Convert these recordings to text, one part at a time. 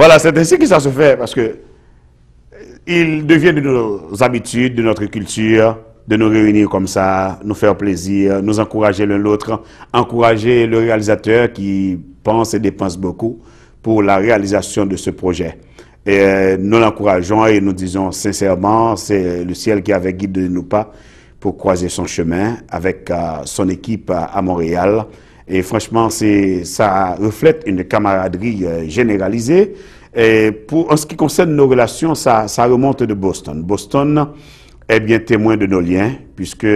Voilà, c'est ainsi que ça se fait, parce que il devient de nos habitudes, de notre culture, de nous réunir comme ça, nous faire plaisir, nous encourager l'un l'autre, encourager le réalisateur qui pense et dépense beaucoup pour la réalisation de ce projet. Et nous l'encourageons et nous disons sincèrement, c'est le ciel qui avait guidé nos pas pour croiser son chemin avec son équipe à Montréal. Et franchement, ça reflète une camaraderie généralisée. Et en ce qui concerne nos relations, ça remonte de Boston. Boston est bien témoin de nos liens, puisque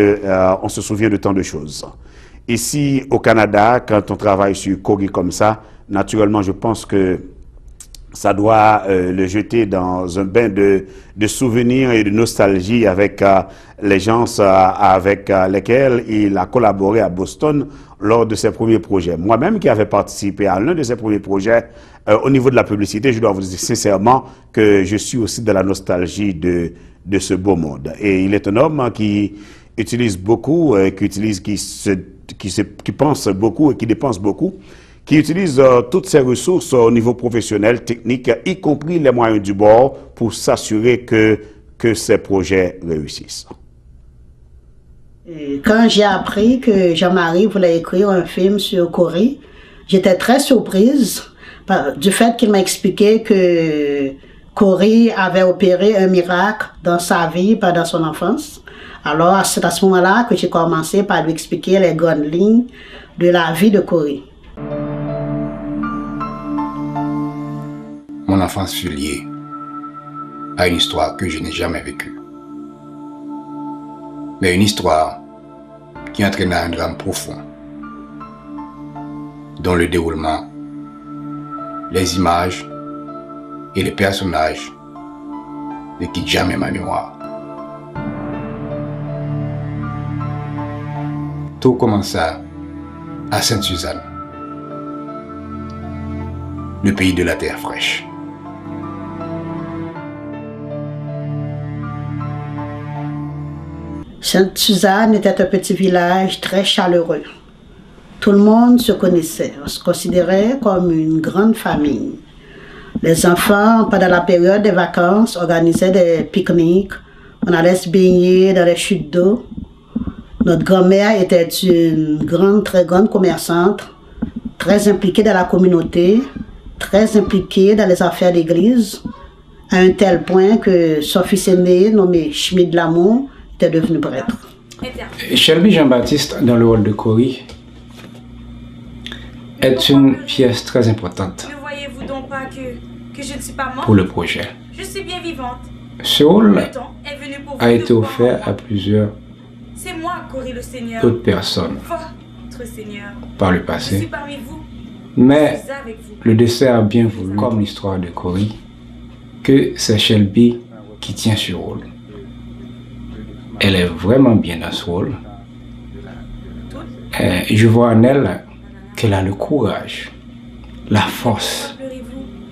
on se souvient de tant de choses. Ici, au Canada, quand on travaille sur Corrie comme ça, naturellement, je pense que ça doit le jeter dans un bain de souvenirs et de nostalgie avec les gens avec lesquels il a collaboré à Boston lors de ses premiers projets. Moi-même qui avais participé à l'un de ses premiers projets au niveau de la publicité, je dois vous dire sincèrement que je suis aussi de la nostalgie de ce beau monde. Et il est un homme qui utilise beaucoup, qui pense beaucoup et qui dépense beaucoup, qui utilise toutes ses ressources au niveau professionnel, technique, y compris les moyens du bord, pour s'assurer que ces projets réussissent. Quand j'ai appris que Jean-Marie voulait écrire un film sur Corrie, j'étais très surprise du fait qu'il m'a expliqué que Corrie avait opéré un miracle dans sa vie pendant son enfance. Alors c'est à ce moment-là que j'ai commencé par lui expliquer les grandes lignes de la vie de Corrie. Mon enfance fut liée à une histoire que je n'ai jamais vécue. Mais une histoire qui entraîna un drame profond, dont le déroulement, les images et les personnages ne quittent jamais ma mémoire. Tout commença à Sainte-Suzanne, le pays de la terre fraîche. Sainte-Suzanne était un petit village très chaleureux. Tout le monde se connaissait, on se considérait comme une grande famille. Les enfants, pendant la période des vacances, organisaient des pique-niques. On allait se baigner dans les chutes d'eau. Notre grand-mère était une très grande commerçante, très impliquée dans la communauté, très impliquée dans les affaires d'église, à un tel point que son fils aîné, nommé Schmid Lamour, était devenu prêtre. Shelby Jean-Baptiste, dans le rôle de Corrie, est une pièce très importante je ne suis pas morte. Pour le projet. Je suis bien vivante. Ce rôle a été offert à plusieurs autres personnes par le passé. Mais le dessin a bien voulu, comme l'histoire de Corrie, que c'est Shelby qui tient ce rôle. Elle est vraiment bien dans ce rôle. Et je vois en elle qu'elle a le courage, la force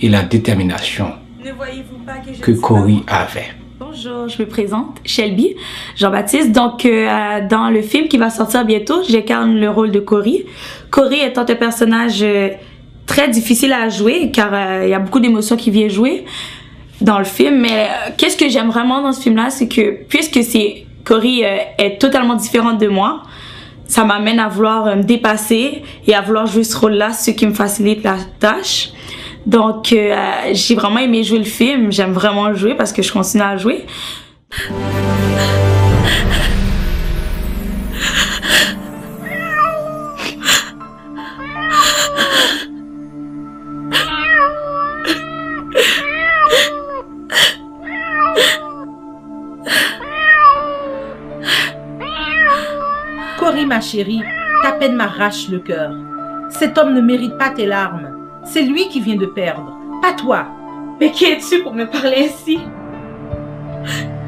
et la détermination que Corrie avait. Bonjour, je me présente, Shelby Jean-Baptiste. Donc, dans le film qui va sortir bientôt, j'incarne le rôle de Corrie. Corrie étant un personnage très difficile à jouer, car il y a beaucoup d'émotions qui viennent jouer dans le film. Mais qu'est-ce que j'aime vraiment dans ce film-là, c'est que puisque Corrie est totalement différente de moi, ça m'amène à vouloir me dépasser et à vouloir jouer ce rôle-là, ce qui me facilite la tâche. Donc, j'ai vraiment aimé jouer le film. J'aime vraiment le jouer parce que je continue à jouer. Corrie, ma chérie, ta peine m'arrache le cœur. Cet homme ne mérite pas tes larmes. C'est lui qui vient de perdre, pas toi. Mais qui es-tu pour me parler ainsi?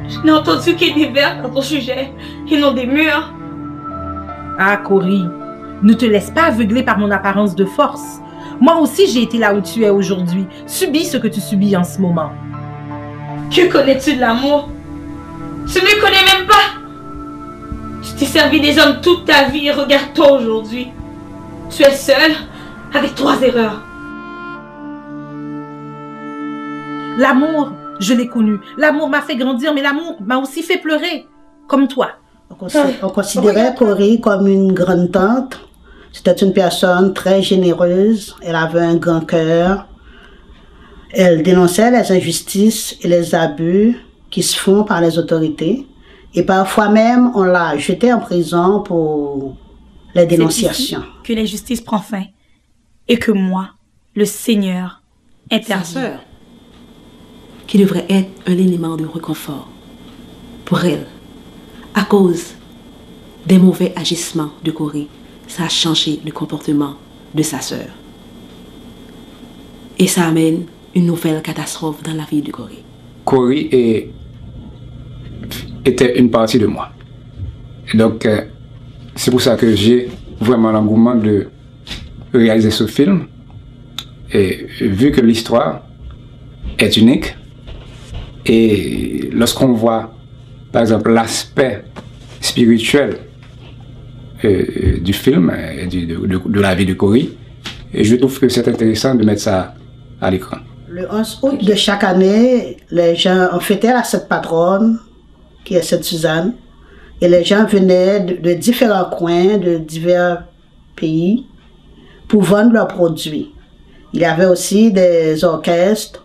Je n'ai entendu qu'il y ait des verres dans ton sujet et non des murs. Ah, Corrie, ne te laisse pas aveugler par mon apparence de force. Moi aussi, j'ai été là où tu es aujourd'hui. Subis ce que tu subis en ce moment. Que connais-tu de l'amour? Tu ne me connais même pas. Tu t'es servi des hommes toute ta vie et regarde-toi aujourd'hui. Tu es seule avec 3 erreurs. L'amour, je l'ai connu. L'amour m'a fait grandir, mais l'amour m'a aussi fait pleurer, comme toi. On considérait Corrie comme une grande tante. C'était une personne très généreuse. Elle avait un grand cœur. Elle dénonçait les injustices et les abus qui se font par les autorités. Et parfois même, on l'a jetée en prison pour les dénonciations. Que l'injustice prend fin et que moi, le Seigneur, intervient. Sa sœur, qui devrait être un élément de réconfort pour elle, à cause des mauvais agissements de Corrie, ça a changé le comportement de sa sœur. Et ça amène une nouvelle catastrophe dans la vie de Corrie. Corrie était une partie de moi. Et donc, c'est pour ça que j'ai vraiment l'engouement de réaliser ce film. Et vu que l'histoire est unique, et lorsqu'on voit, par exemple, l'aspect spirituel du film, et de la vie de Corrie, et je trouve que c'est intéressant de mettre ça à l'écran. Le 11 août de chaque année, les gens, on fêtait la Sainte Patronne, qui est Sainte Suzanne, et les gens venaient de différents coins, de divers pays, pour vendre leurs produits. Il y avait aussi des orchestres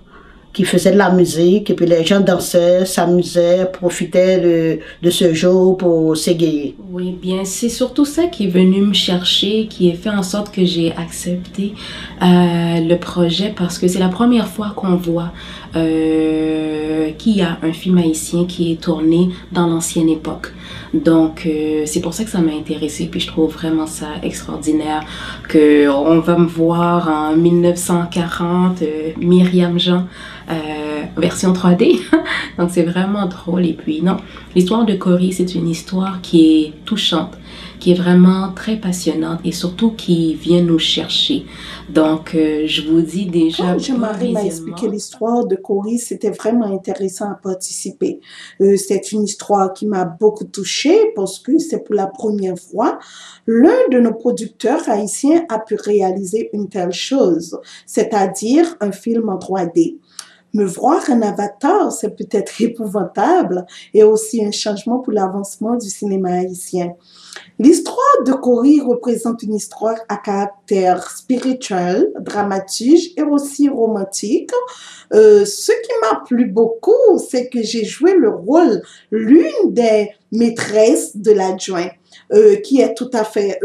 qui faisaient de la musique, et puis les gens dansaient, s'amusaient, profitaient de ce jour pour s'égayer. Oui, bien, c'est surtout ça qui est venu me chercher, qui a fait en sorte que j'ai accepté le projet, parce que c'est la première fois qu'on voit qu'il y a un film haïtien qui est tourné dans l'ancienne époque. Donc, c'est pour ça que ça m'a intéressée, puis je trouve vraiment ça extraordinaire qu'on va me voir en 1940, Myriam Jean, version 3D. Donc, c'est vraiment drôle. Et puis, non, l'histoire de Corrie, c'est une histoire qui est touchante, qui est vraiment très passionnante et surtout qui vient nous chercher. Donc, je vous dis déjà... Quand Jean-Marie m'a expliqué l'histoire de Corrie, c'était vraiment intéressant à participer. C'est une histoire qui m'a beaucoup touchée parce que c'est pour la première fois l'un de nos producteurs haïtiens a pu réaliser une telle chose, c'est-à-dire un film en 3D. Me voir un avatar, c'est peut-être épouvantable et aussi un changement pour l'avancement du cinéma haïtien. L'histoire de Corrie représente une histoire à caractère spirituel, dramatique et aussi romantique. Ce qui m'a plu beaucoup, c'est que j'ai joué le rôle l'une des maîtresses de l'adjoint. Qui est tout à fait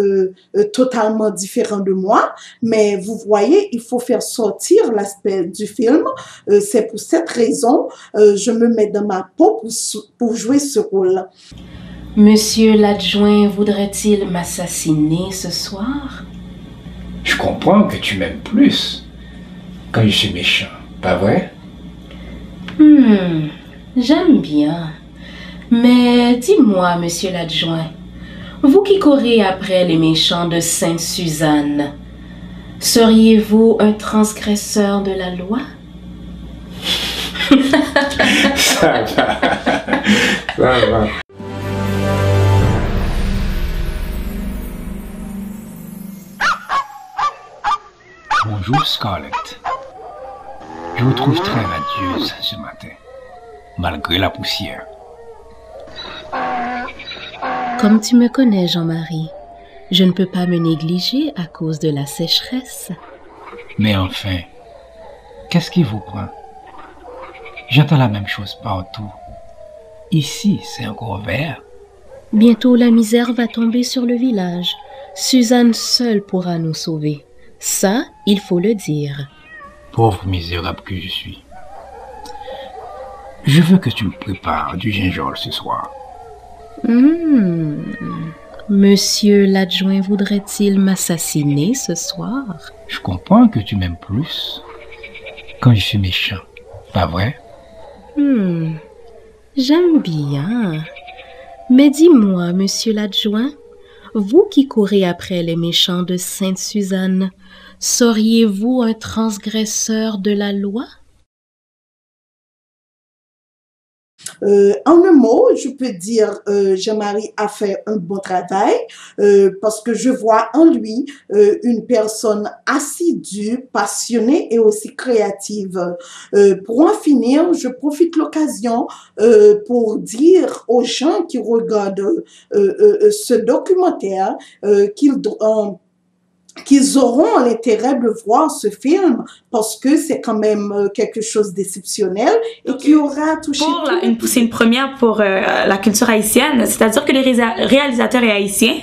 totalement différent de moi, mais vous voyez, il faut faire sortir l'aspect du film. C'est pour cette raison je me mets dans ma peau pour jouer ce rôle. Monsieur l'adjoint voudrait-il m'assassiner ce soir? Je comprends que tu m'aimes plus quand je suis méchant, pas vrai? J'aime bien. Mais dis-moi, monsieur l'adjoint, vous qui courez après les méchants de Sainte-Suzanne, seriez-vous un transgresseur de la loi? Ça va. Ça va. Bonjour Scarlett. Je vous trouve très radieuse ce matin, malgré la poussière. Comme tu me connais, Jean-Marie, je ne peux pas me négliger à cause de la sécheresse. Mais enfin, qu'est-ce qui vous prend? J'entends la même chose partout. Ici, c'est encore vert. Bientôt, la misère va tomber sur le village. Suzanne seule pourra nous sauver. Ça, il faut le dire. Pauvre misérable que je suis. Je veux que tu me prépares du gingembre ce soir. Monsieur l'adjoint voudrait-il m'assassiner ce soir? Je comprends que tu m'aimes plus quand je suis méchant, pas vrai? J'aime bien. Mais dis-moi, monsieur l'adjoint, vous qui courez après les méchants de Sainte-Suzanne, seriez-vous un transgresseur de la loi? En un mot, je peux dire Jean-Marie a fait un bon travail parce que je vois en lui une personne assidue, passionnée et aussi créative. Pour en finir, je profite de l'occasion pour dire aux gens qui regardent ce documentaire qu'ils auront l'intérêt de voir ce film parce que c'est quand même quelque chose d'exceptionnel et qui aura touché... C'est une première pour la culture haïtienne, c'est-à-dire que le réalisateur est haïtien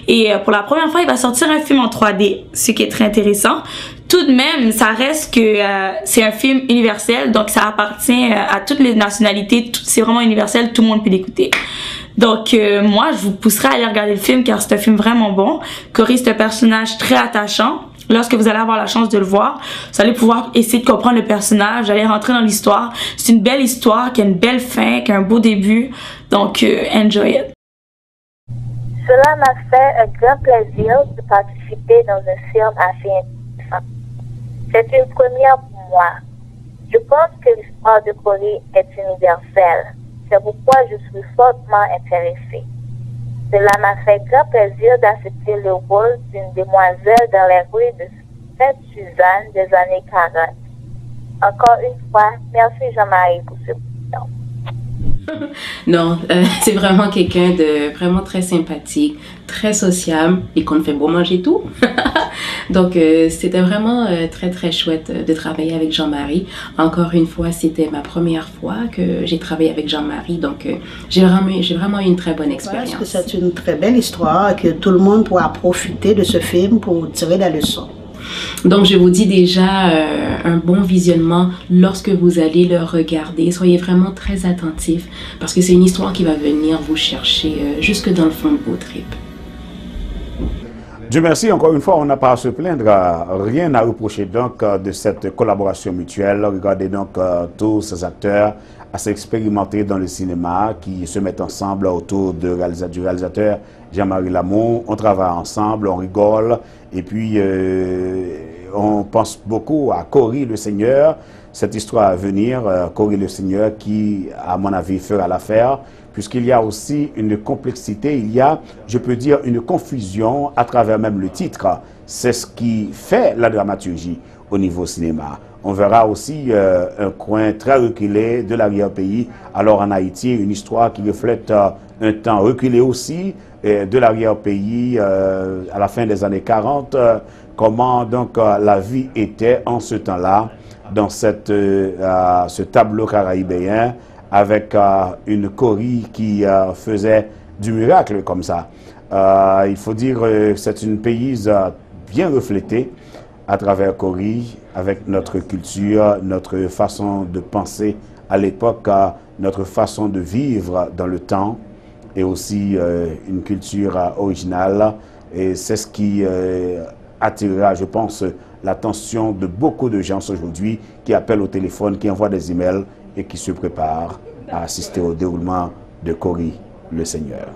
et pour la première fois, il va sortir un film en 3D, ce qui est très intéressant. Tout de même, ça reste que c'est un film universel, donc ça appartient à toutes les nationalités, c'est vraiment universel, tout le monde peut l'écouter. Donc moi, je vous pousserai à aller regarder le film car c'est un film vraiment bon. Cory, c'est un personnage très attachant. Lorsque vous allez avoir la chance de le voir, vous allez pouvoir essayer de comprendre le personnage, aller rentrer dans l'histoire. C'est une belle histoire qui a une belle fin, qui a un beau début. Donc, enjoy it. Cela m'a fait un grand plaisir de participer dans un film assez intéressant. C'est une première pour moi. Je pense que l'histoire de Cory est universelle. C'est pourquoi je suis fortement intéressée. Cela m'a fait grand plaisir d'accepter le rôle d'une demoiselle dans les rues de Sainte-Suzanne des années 40. Encore une fois, merci Jean-Marie pour ce temps. Non, c'est vraiment quelqu'un de vraiment très sympathique, très sociable et qu'on fait bon manger tout. Donc, c'était vraiment très, très chouette de travailler avec Jean-Marie. Encore une fois, c'était ma première fois que j'ai travaillé avec Jean-Marie. Donc, j'ai vraiment eu une très bonne expérience. Je pense que c'est une très belle histoire et que tout le monde pourra profiter de ce film pour tirer la leçon. Donc, je vous dis déjà un bon visionnement lorsque vous allez le regarder. Soyez vraiment très attentifs parce que c'est une histoire qui va venir vous chercher jusque dans le fond de vos tripes. Dieu merci, encore une fois, on n'a pas à se plaindre, rien à reprocher donc de cette collaboration mutuelle. Regardez donc tous ces acteurs assez expérimentés dans le cinéma qui se mettent ensemble autour du réalisateur Jean-Marie Lamour. On travaille ensemble, on rigole et puis on pense beaucoup à Cory le Seigneur, cette histoire à venir, Cory le Seigneur qui, à mon avis, fera l'affaire. Puisqu'il y a aussi une complexité, il y a, je peux dire, une confusion à travers même le titre. C'est ce qui fait la dramaturgie au niveau cinéma. On verra aussi un coin très reculé de l'arrière-pays. Alors en Haïti, une histoire qui reflète un temps reculé aussi de l'arrière-pays à la fin des années 40. Comment donc la vie était en ce temps-là, dans ce tableau caraïbéen, avec une Cory qui faisait du miracle comme ça. Il faut dire que c'est une pays bien reflétée à travers Cory, avec notre culture, notre façon de penser à l'époque, notre façon de vivre dans le temps, et aussi une culture originale. Et c'est ce qui attirera, je pense, l'attention de beaucoup de gens aujourd'hui qui appellent au téléphone, qui envoient des emails et qui se préparent à assister au déroulement de Cory le Seigneur.